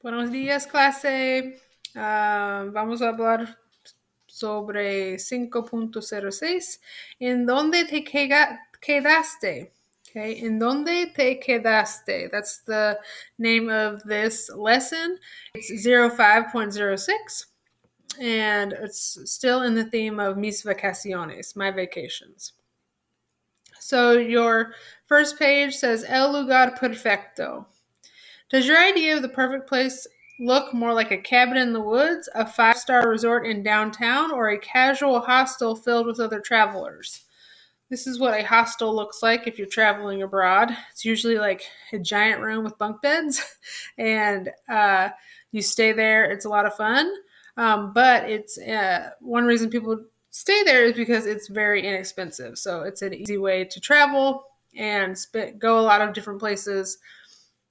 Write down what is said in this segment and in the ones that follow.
Buenos días, clase. Vamos a hablar sobre 5.06. ¿En dónde te quedaste? Okay, ¿en dónde te quedaste? That's the name of this lesson. It's 05.06, and it's still in the theme of mis vacaciones, my vacations. So your first page says El lugar perfecto. Does your idea of the perfect place look more like a cabin in the woods, a 5-star resort in downtown, or a casual hostel filled with other travelers? This is what a hostel looks like if you're traveling abroad. It's usually like a giant room with bunk beds, and you stay there. It's a lot of fun, but it's one reason people stay there is because it's very inexpensive. So it's an easy way to travel and go a lot of different places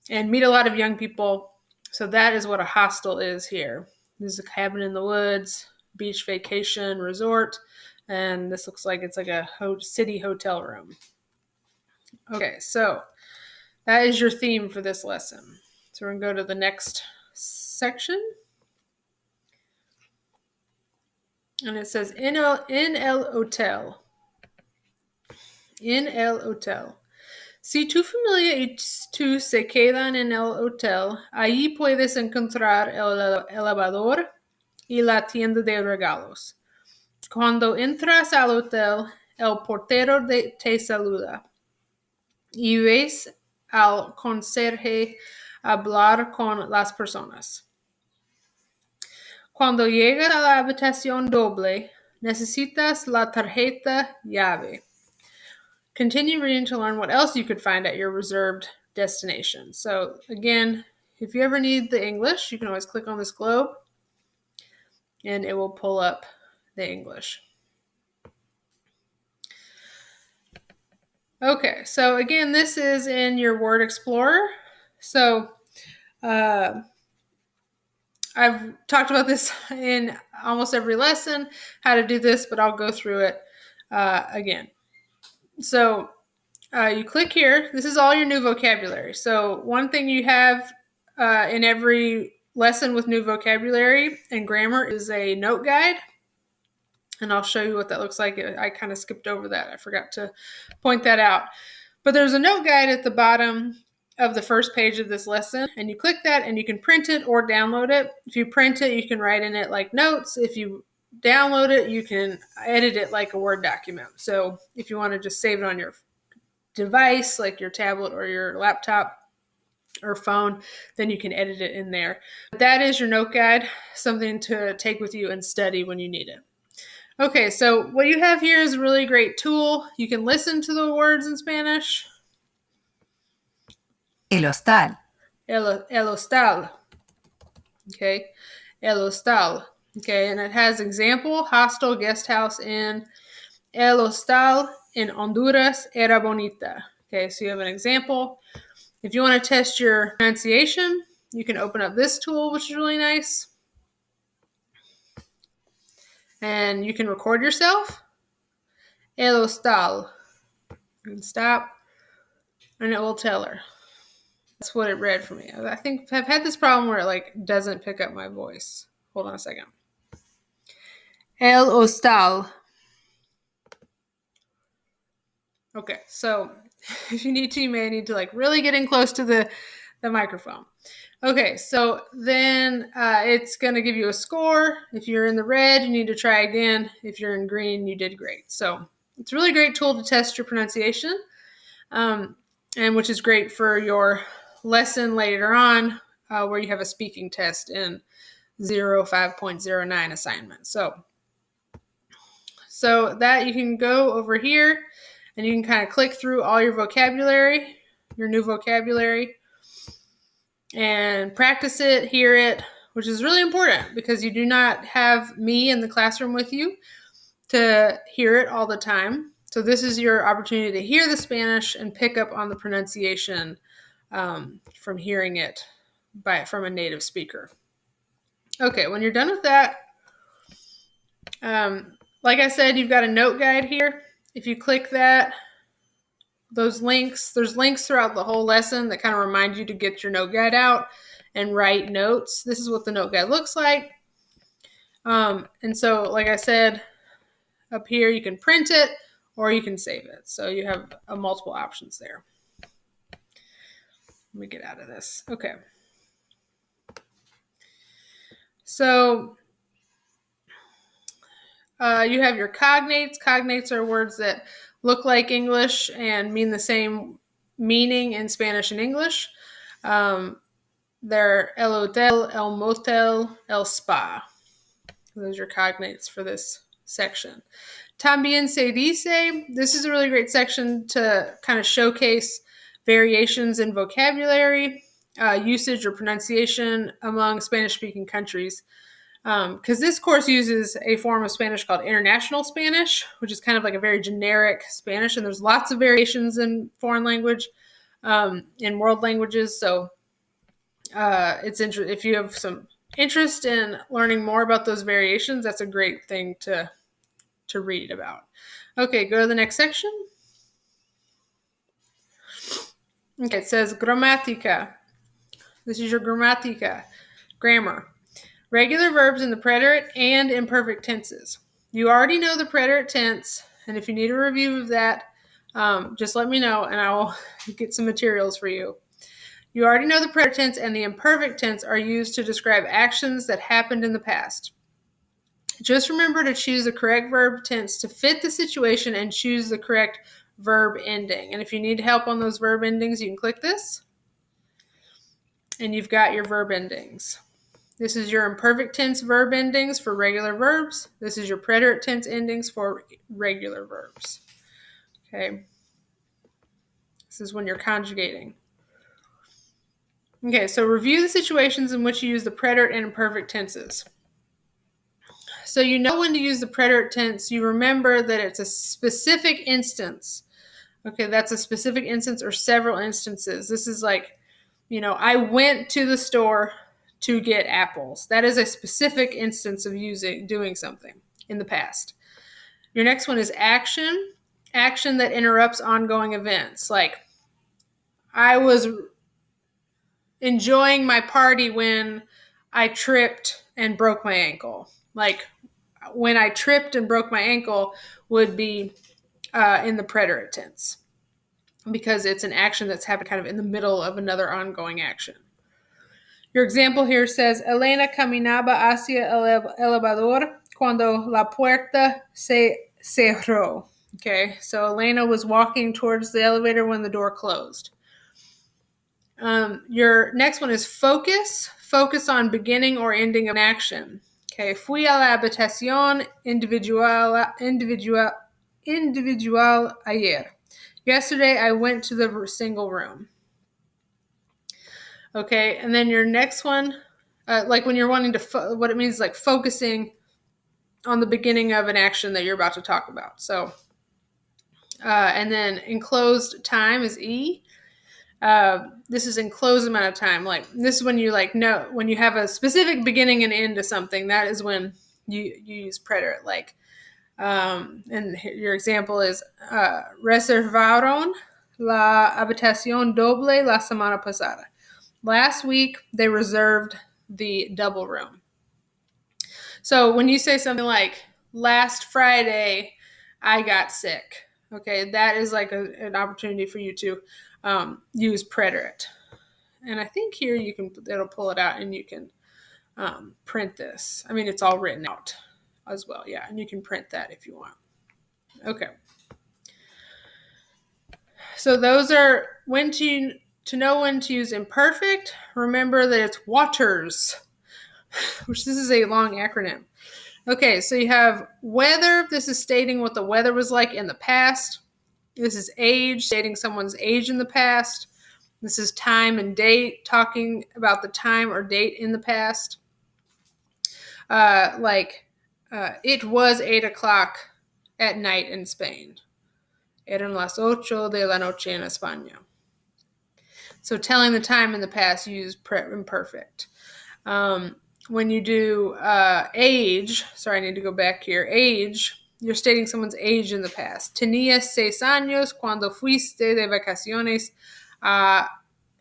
and meet a lot of young people. So that is what a hostel is here. This is a cabin in the woods, beach vacation resort, and this looks like it's like a city hotel room. Okay, so that is your theme for this lesson. So we're going to go to the next section. And it says, in el hotel. In el hotel. Si tu familia y tú se quedan en el hotel, allí puedes encontrar el elevador y la tienda de regalos. Cuando entras al hotel, el portero te saluda y ves al conserje hablar con las personas. Cuando llegas a la habitación doble, necesitas la tarjeta llave. Continue reading to learn what else you could find at your reserved destination. So again, if you ever need the English, you can always click on this globe and it will pull up the English. Okay, so again, this is in your Word Explorer. So I've talked about this in almost every lesson, how to do this, but I'll go through it again. So you click here. This is all your new vocabulary. So one thing you have in every lesson with new vocabulary and grammar is a note guide. And I'll show you what that looks like. I kind of skipped over that. I forgot to point that out. But there's a note guide at the bottom of the first page of this lesson. And you click that and you can print it or download it. If you print it, you can write in it like notes. If you download it, you can edit it like a Word document. So if you want to just save it on your device, like your tablet or your laptop or phone, then you can edit it in there. That is your note guide, something to take with you and study when you need it. Okay, so what you have here is a really great tool. You can listen to the words in Spanish. El hostal. El hostal. Okay, el hostal. Okay, and it has example, hostel, guest house in El hostal in Honduras era bonita. Okay, so you have an example. If you want to test your pronunciation, you can open up this tool, which is really nice. And you can record yourself. El hostal. You can stop, and it will tell her. That's what it read for me. I think I've had this problem where it like doesn't pick up my voice. Hold on a second. El hostal. Okay, so if you need to, you may need to like really get in close to the microphone. Okay, so then it's going to give you a score. If you're in the red, you need to try again. If you're in green, you did great. So it's a really great tool to test your pronunciation, and which is great for your lesson later on where you have a speaking test in 05.09 assignment. So that you can go over here and you can kind of click through all your vocabulary, your new vocabulary, and practice it, hear it, which is really important because you do not have me in the classroom with you to hear it all the time. So this is your opportunity to hear the Spanish and pick up on the pronunciation from hearing it from a native speaker. Okay, when you're done with that, like I said, you've got a note guide here. If you click that, there's links throughout the whole lesson that kind of remind you to get your note guide out and write notes. This is what the note guide looks like. And so, like I said, up here you can print it or you can save it. So you have multiple options there. Let me get out of this. Okay. So you have your cognates. Cognates are words that look like English and mean the same meaning in Spanish and English. They're el hotel, el motel, el spa. Those are your cognates for this section. También se dice, this is a really great section to kind of showcase variations in vocabulary, usage or pronunciation among Spanish-speaking countries. Because this course uses a form of Spanish called International Spanish, which is kind of like a very generic Spanish, and there's lots of variations in foreign language, in world languages. So it's interesting if you have some interest in learning more about those variations. That's a great thing to read about. Okay, go to the next section. Okay, it says grammatica. This is your grammatica, grammar. Regular verbs in the preterite and imperfect tenses. You already know the preterite tense, and if you need a review of that, just let me know and I will get some materials for you. You already know the preterite tense and the imperfect tense are used to describe actions that happened in the past. Just remember to choose the correct verb tense to fit the situation and choose the correct verb ending. And if you need help on those verb endings, you can click this. And you've got your verb endings. This is your imperfect tense verb endings for regular verbs. This is your preterite tense endings for regular verbs. Okay. This is when you're conjugating. Okay, so review the situations in which you use the preterite and imperfect tenses. So you know when to use the preterite tense. You remember that it's a specific instance. Okay, that's a specific instance or several instances. This is like, I went to the store to get apples. That is a specific instance of doing something in the past. Your next one is action. Action that interrupts ongoing events. Like, I was enjoying my party when I tripped and broke my ankle. Like, when I tripped and broke my ankle would be in the preterite tense because it's an action that's happened kind of in the middle of another ongoing action. Your example here says, Elena caminaba hacia el elevador cuando la puerta se cerró. Okay, so Elena was walking towards the elevator when the door closed. Your next one is focus. Focus on beginning or ending of an action. Okay, fui a la habitación individual ayer. Yesterday, I went to the single room. Okay, and then your next one, like when you're wanting to, what it means is like focusing on the beginning of an action that you're about to talk about. So, and then enclosed time is E. This is enclosed amount of time. Like, this is when you know when you have a specific beginning and end to something. That is when you use preterite. Like, and your example is reservaron la habitación doble la semana pasada. Last week they reserved the double room. So when you say something like last Friday I got sick, okay, that is like an opportunity for you to use preterite. And I think here it'll pull it out and you can print this. I mean, it's all written out as well, yeah, and you can print that if you want. Okay. So those are to know when to use imperfect. Remember that it's waters, which this is a long acronym. Okay, so you have weather. This is stating what the weather was like in the past. This is age, stating someone's age in the past. This is time and date, talking about the time or date in the past. It was 8 o'clock at night in Spain. Eran las 8 de la noche en España. So telling the time in the past, use imperfect. When you do age, sorry, I need to go back here. Age, you're stating someone's age in the past. Tenía 6 años cuando fuiste de vacaciones a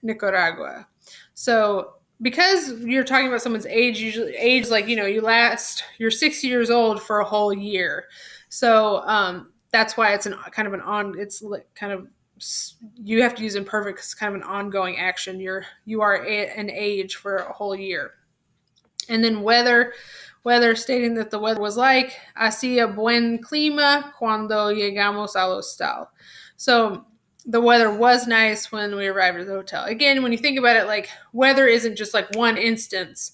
Nicaragua. So because you're talking about someone's age, usually age like, you're 60 years old for a whole year. So that's why it's you have to use imperfect because it's kind of an ongoing action. You are an age for a whole year. And then weather stating that the weather was like, hacía buen clima cuando llegamos al hostal. So the weather was nice when we arrived at the hotel. Again, when you think about it, like weather isn't just like one instance.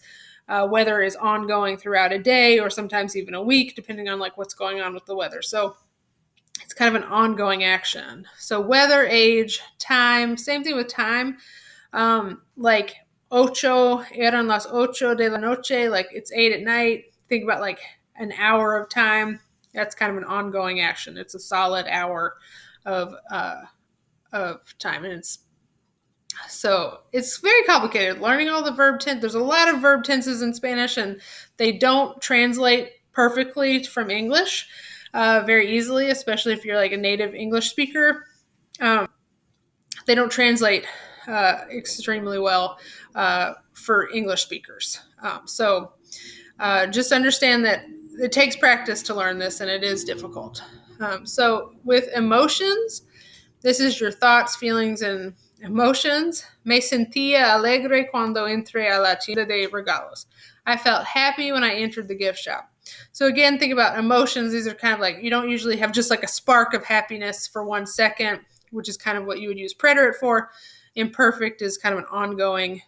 Weather is ongoing throughout a day or sometimes even a week, depending on like what's going on with the weather. So it's kind of an ongoing action. So weather, age, time, same thing with time. Like eran las ocho de la noche, like it's 8 at night. Think about like an hour of time. That's kind of an ongoing action. It's a solid hour of time, and it's very complicated. Learning all the verb tense. There's a lot of verb tenses in Spanish, and they don't translate perfectly from English very easily, especially if you're like a native English speaker. They don't translate extremely well for English speakers. Just understand that it takes practice to learn this, and it is difficult. So with emotions, this is your thoughts, feelings, and emotions. Me sentía alegre cuando entré a la tienda de regalos. I felt happy when I entered the gift shop. So again, think about emotions. These are kind of like, you don't usually have just like a spark of happiness for 1 second, which is kind of what you would use preterite for. Imperfect is kind of an ongoing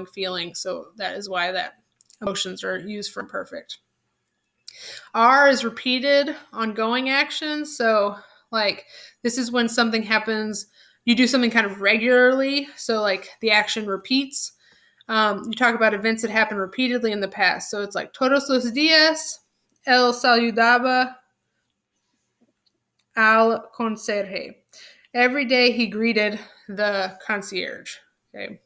feeling. So that is why that emotions are used for imperfect. R is repeated, ongoing action. So like this is when something happens, you do something kind of regularly. So like the action repeats. You talk about events that happen repeatedly in the past. So it's like todos los días él saludaba al conserje. Every day he greeted the concierge. Okay.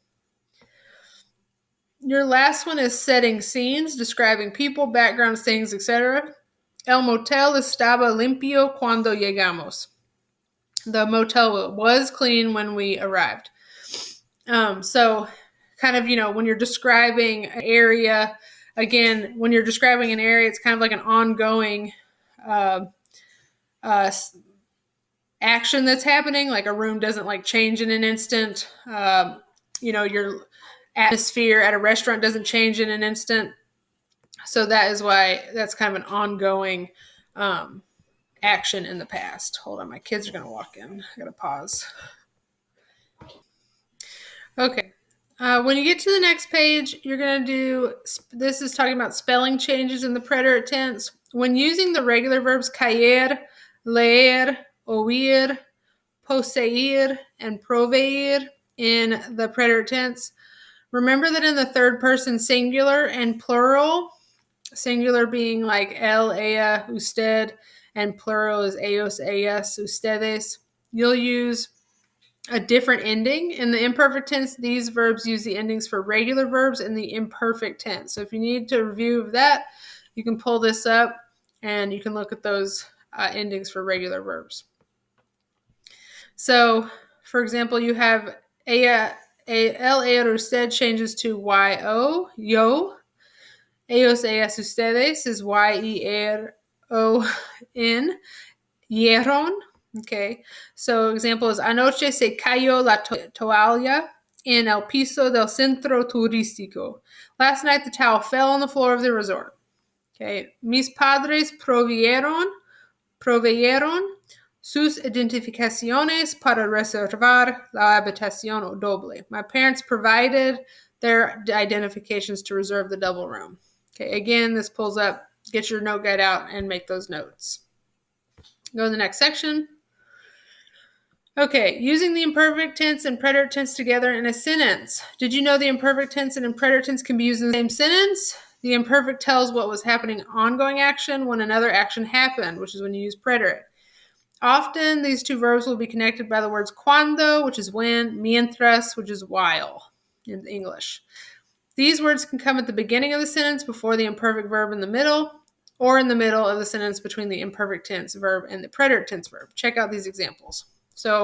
Your last one is setting scenes, describing people, backgrounds, things, etc. El motel estaba limpio cuando llegamos. The motel was clean when we arrived. So kind of, when you're describing an area, again, when you're describing an area, it's kind of like an ongoing action that's happening. Like a room doesn't like change in an instant. Your atmosphere at a restaurant doesn't change in an instant. So that is why that's kind of an ongoing action in the past. Hold on, my kids are going to walk in. I got to pause. Okay. When you get to the next page, you're going to do, this is talking about spelling changes in the preterite tense. When using the regular verbs caer, leer, oír, poseer, and proveer in the preterite tense, remember that in the third person singular and plural, singular being like él, ella, usted, and plural is ellos, ellas, ustedes, you'll use a different ending. In the imperfect tense, these verbs use the endings for regular verbs in the imperfect tense. So if you need to review that, you can pull this up and you can look at those endings for regular verbs. So, for example, you have él, ella, usted changes to yo, yo. Ellos, ellas, ustedes is yeron, yeron. Okay, so example is anoche se cayó la toalla en el piso del centro turístico. Last night the towel fell on the floor of the resort. Okay, mis padres proveyeron sus identificaciones para reservar la habitación doble. My parents provided their identifications to reserve the double room. Okay, again, this pulls up, get your note guide out and make those notes. Go to the next section. Okay, using the imperfect tense and preterite tense together in a sentence. Did you know the imperfect tense and preterite tense can be used in the same sentence? The imperfect tells what was happening ongoing action when another action happened, which is when you use preterite. Often, these two verbs will be connected by the words cuando, which is when, mientras, which is while in English. These words can come at the beginning of the sentence before the imperfect verb in the middle, or in the middle of the sentence between the imperfect tense verb and the preterite tense verb. Check out these examples. So